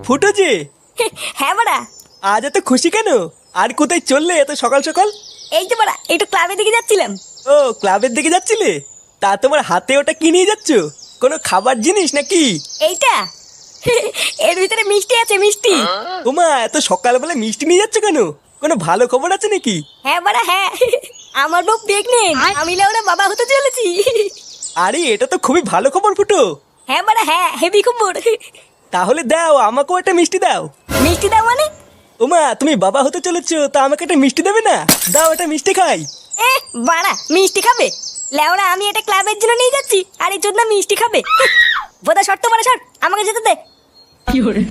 ফুটো যে। হ্যাঁ বাড়া। আজ এত খুশি কেন? আর কোথায় চললে এত সকাল সকাল? এই তো বাড়া একটু ক্লাবের দিকে যাচ্ছিলাম। ও ক্লাবের দিকে যাচ্ছিলে? তা তোমার হাতে ওটা কি নিয়ে যাচ্ছ? কোনো খাবার জিনিস নাকি? এইটা এর ভিতরে মিষ্টি আছে, মিষ্টি। তোমা এত সকালবেলা মিষ্টি নিয়ে যাচ্ছ কেন? কোনো ভালো খবর আছে নাকি? হ্যাঁ বাড়া হ্যাঁ, আমার বউ প্রেগনেন্ট, আমি লেওড়া বাবা হতে চলেছি। আরে এটা তো খুবই ভালো খবর ফুটো। হ্যাঁ বাড়া হ্যাঁ, হেভি খবর। তাহলে দাও, আমাকেও একটা মিষ্টি দাও। মিষ্টি দাও মানে? ওমা তুমি বাবা হতে চলেছো, তা আমাকে একটা মিষ্টি দেবে না? দাও একটা মিষ্টি খাই। এ বাড়া মিষ্টি খাবে? লেওড়া আমি এটা ক্লাবের জন্য নিয়ে যাচ্ছি, আর এই জন্য মিষ্টি খাবে? বোধা শর্ত বাড়া শর্ট, আমাকে যেতে দে। কি হরে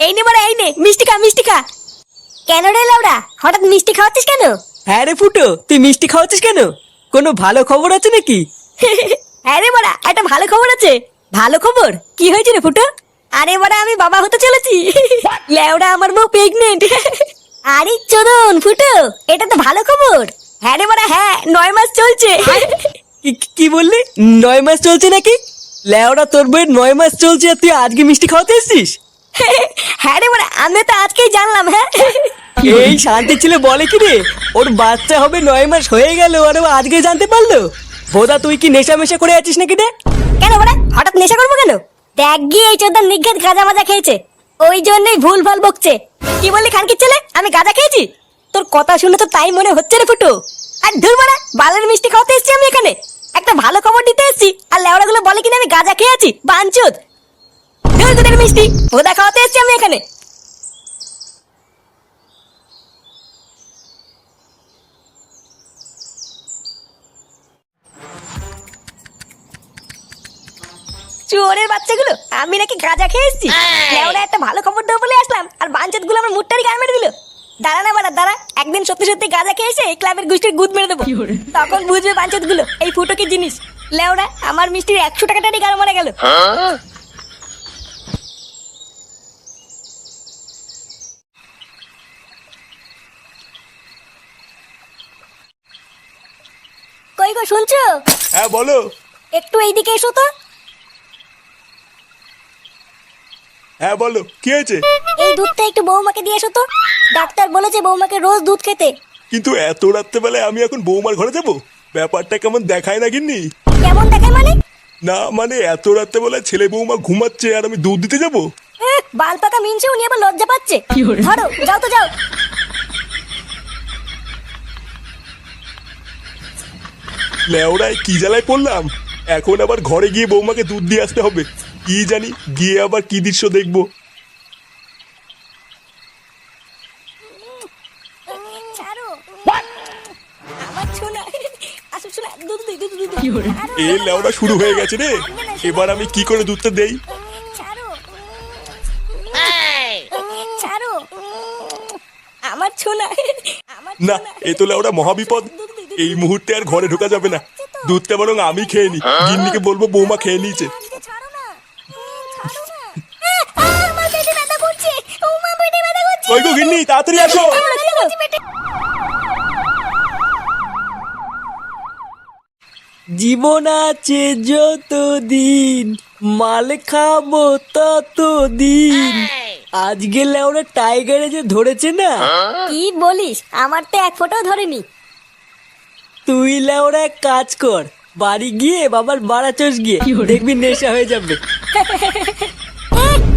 এই নে বাড়া, এই নে মিষ্টি খা, মিষ্টি খা। কেন রে লেওড়া, হঠাৎ মিষ্টি খাওয়াচ্ছিস কেন? হ্যাঁ রে ফুটো, তুই মিষ্টি খাওয়াচ্ছিস কেন? কোনো ভালো খবর আছে নাকি? হ্যাঁ রে বাড়া, একটা ভালো খবর আছে। ভালো খবর? কি হয়েছে রে ফুটো? আরে বাড়া আমি বাবা হতে চলেছি। লেওড়া আমার বউ প্রেগনেন্ট। আরে চোদন ফুটো, এটা তো ভালো খবর। হ্যাঁ রে বাড়া হ্যাঁ, 9 মাস চলছে। কি বললি? 9 মাস চলছে নাকি? লেওড়া তোর বইয়ের 9 মাস চলছে আর তুই আজকে মিষ্টি খাওয়াতে এসেছিস? হ্যাঁ রে বাড়া, আমি তো আজকেই জানলাম। হ্যাঁ এই শান্তি ছিল বলে কি রে, ওর বাচ্চা হবে 9 মাস হয়ে গেল আর ও আজকে জানতে পারলো? বোধা তুই কি নেশা মেশা করে আছিস নাকি রে? কেন বাড়া হঠাৎ নেশা করবো কেন? দেখ গিয়ে এই চোদন নিঘাত গাঁজা মাজা খেয়েছে, ওই জন্যই ভুল ভাল বকছে। কি বললি খানকির ছেলে, আমি গাঁজা খেয়েছি? তোর কথা শুনে তো তাই মনে হচ্ছে রে ফুটো। আর ধুর বাড়া, বালের মিষ্টি খাওয়াতে এসেছি আমি এখানে, একটা ভালো খবর দিতে এসেছি, আর লেওড়া গুলো বলে কিনা আমি গাঁজা খেয়েছি। বাঞ্চুত ধুর তোদের মিষ্টি, ভোদা খাওয়াতে এসেছি আমি এখানে। চোরের বাচ্চাগুলো, আমি নাকি গাঁজা খেয়ে এসেছি? লেওড়া একটা ভালো খবর দেবো বলে আসলাম, আর বাঞ্চত গুলো আমার মুটটারি গান মেরে দিল। দাঁড়া না বাড়া দাঁড়া, একদিন সত্যি সত্যি গাঁজা খেয়ে এসে এই ক্লাবের গোষ্ঠীর গুদ মেরে দেবো, তখন বুঝবে বাঞ্চত গুলো এই ফুটো কি জিনিস। লেওড়া আমার মিষ্টির 100 টাকাটারই গান মারা গেল। কই গো শুনছো? হ্যাঁ বলো। একটু এইদিকে এসো তো। হ্যাঁ বলো, কি হয়েছে? এই দুধটা একটু বৌমাকে দিয়ে এসো তো, ডাক্তার বলেছে বৌমাকে রোজ দুধ খেতে। কিন্তু এত রাত্রেবেলায় আমি এখন বৌমার ঘরে যাব? ব্যাপারটা কেমন দেখায় না গিন্নি? কেমন দেখায় মানে? না মানে এত রাত্রেবেলায় ছেলে বৌমা ঘুমাচ্ছে আর আমি দুধ দিতে যাব? বাল পাকা মিনছে, উনি আবার লজ্জা পাচ্ছে। ধরো যাও তো যাও। লেওড়ায় কি জ্বালায় পড়লাম, এখন আবার ঘরে গিয়ে বৌমাকে দুধ দিয়ে আসতে হবে। কি জানি গিয়ে আবার কি দৃশ্য দেখবো। ছাড়ো আমার ছোনা, আসো ছোনা, দুধ দুধ দুধ দুধ। এ লেওড়া শুরু হয়ে গেছে রে, এবার আমি কি করে দুধটা দেই? ছাড়ো ছাড়ো আমার ছোনা, আমার না এ তো লেওড়া মহাবিপদ। এই মুহূর্তে আর ঘরে ঢোকা যাবে না, দুধটা বরং আমি খেয়ে নি। গিন্নিকে বলবো বৌমা খেয়ে নিয়েছে। ছাড়ো না, ছাড়ো না। আমার পেটে ব্যথা করছে, ও মা পেটে ব্যথা করছে। কই গো গিন্নি, তাড়াতাড়ি আসো। জীবন আছে যতদিন, মাল খাবো ততদিন। আজকে লেওরা টাইগারে যে ধরেছে না। কি বলিস, আমার তো এক ফোঁটাও ধরেনি। তুই লেওরা এক কাজ কর, বাড়ি গিয়ে বাবার বাড়া চোষ গিয়ে দেখবি নেশা হয়ে যাবে।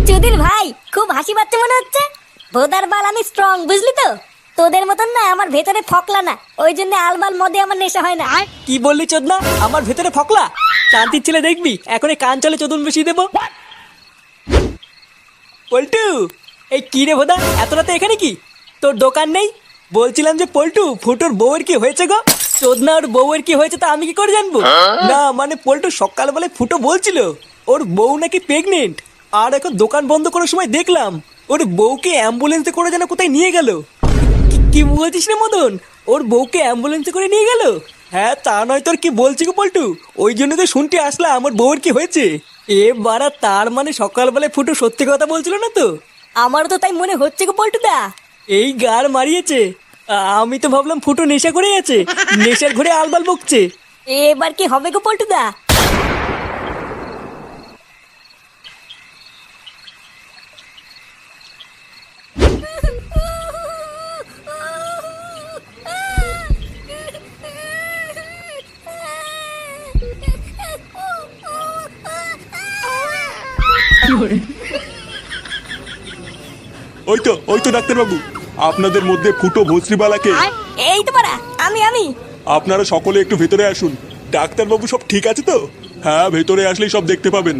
চুদির ভাই খুব হাসি পাচ্ছে মনে হচ্ছে। ভোদার বাল আমি স্ট্রং, বুঝলি তো? তোদের মতন না আমার ভেতরে ফকলা না, ওই জন্য আলবাল মদে আমার নেশা হয় না। কি বললি চোদনা, আমার ভেতরে ফকলা? শান্তির ছেলে দেখবি এখন কান চলে চোদন বসিয়ে দেবো। পল্টু, এই কি রে ভোদা, এত রাতে এখানে কি? তোর দোকান নেই? বলছিলাম যে পল্টু, ফুটোর বউয়ের কি হয়েছে গো? চোদনা ওর বউয়ের কি হয়েছে তা আমি কি করে জানবো? না মানে পল্টু সকালবেলায় ফুটো বলছিল ওর বউ নাকি প্রেগনেন্ট, আর এখন দোকান বন্ধ করার সময় দেখলাম ওর বউকে অ্যাম্বুলেন্সে করে যেন কোথায় নিয়ে গেল। কি বলছিস রে মদন, ওর বউকে অ্যাম্বুলেন্সে করে নিয়ে গেল? হ্যাঁ তা নয় তোর কি বলছি গো পল্টু, ওই জন্য তো শুনতে আসলাম আমার বউয়ের কি হয়েছে। এ বাড়া, তার মানে সকালবেলায় ফুটো সত্যি কথা বলছিল না তো? আমারও তো তাই মনে হচ্ছে গো পল্টুদা। এই গার মারিয়েছে। আমি তো ভাবলাম ফুটো নেশা করে আছে, নেশার ঘরে আলবাল বকছে। এবার কি হবে গো পল্টুদা? ওই তো ডাক্তারবাবু, আপনাদের মধ্যে ফুটো ভস্রিবালাকে। এই তো পারা, আমি আপনারা সকলে একটু ভেতরে আসুন। ডাক্তারবাবু সব ঠিক আছে তো? হ্যাঁ, ভেতরে আসলেই সব দেখতে পাবেন।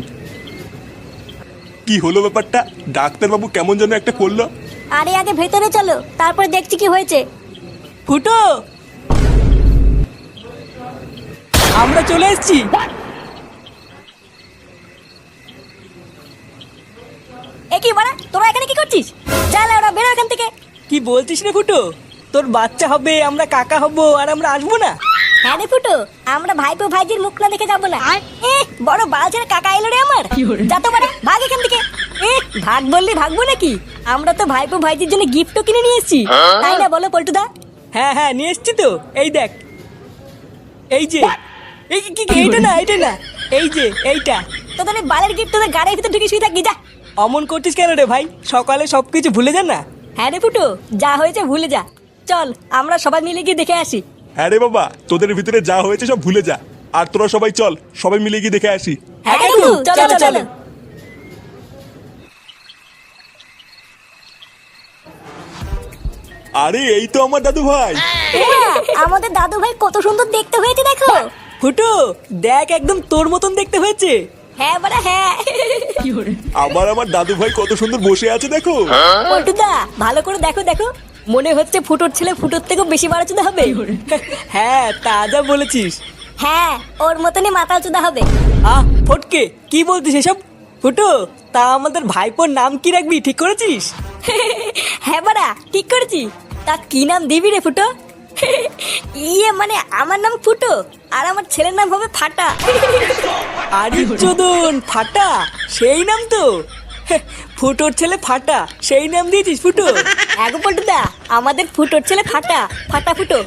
কি হলো ব্যাপারটা? ডাক্তারবাবু কেমন যেন একটা করলো। আরে আগে ভেতরে চলো, তারপর দেখছি কি হয়েছে। ফুটো, আমরা চলে এসেছি। এ কি বাড়া, তোরা এখানে কি করছিস? চল ওরা বেরো এখান থেকে। কি বলছিস রে ফুটো? তোর বাচ্চা হবে, আমরা কাকা হব, আর আমরা আসবো না? হ্যাঁ রে ফুটো, আমরা ভাইপো ভাইজির মুখ না দেখে যাবো না। বড় বালছের কাকা এলো রে আমার। যা তো বাড়া, ভাগ এখান থেকে। ভাগ বললি ভাগবো নাকি? আমরা তো ভাইপো ভাইজির জন্য গিফটও কিনে নিয়ে এসেছি, তাই না বলো পল্টুদা? হ্যাঁ হ্যাঁ, নিয়ে এসছি তো। এই দেখ, এই যে এইটা না, এই যে এইটা। তোদের এই বালের গিফট তোদের গাড়ির ভিতর ঢুকে শুয়ে থাকি, যা। অমন করছিস কেন রে ভাই? সকালে সবকিছু ভুলে যান না। হ্যাঁ রে ফুটো, যা হয়েছে ভুলে যা। চল আমরা সবাই মিলে গিয়ে দেখে আসি। হ্যাঁ রে বাবা, তোদের ভিতরে যা হয়েছে সব ভুলে যা। আর তোরা সবাই চল, সবাই মিলে গিয়ে দেখে আসি। হ্যাঁ কাকু, চলো চলো। আরে এই তো আমার দাদু ভাই। আমাদের দাদু ভাই কত সুন্দর দেখতে হয়েছে দেখো। ফুটো দেখ, একদম তোর মতন দেখতে হয়েছে। হ্যাঁ বাড়া হ্যাঁ। আমার দাদু ভাই কত সুন্দর বসে আছে দেখো। পল্টুদা ভালো করে দেখো দেখো, মনে হচ্ছে ফুটোর ছেলে ফুটোর থেকেও বেশি বাড়াচুদা হবে। হ্যাঁ, তা যা বলেছিস। হ্যাঁ, ওর মতনই মাতাল চুদা হবে। ফটকে, কি বলছিস এসব? ফুটো, তা আমাদের ভাইপোর নাম কি রাখবি ঠিক করেছিস? হ্যাঁ বাড়া, ঠিক করেছি। তা কি নাম দিবি রে ফুটো? মানে আমার নাম ফুটো, আর আমার ছেলের নাম হবে ফাটা। আরে চোদন, ফাটা সেই নাম তো। ফুটোর ছেলে ফাটা, সেই নাম দিয়েছিস ফুটো? এগো পল্টুদা, আমাদের ফুটোর ছেলে ফাটা, ফাটা ফুটো।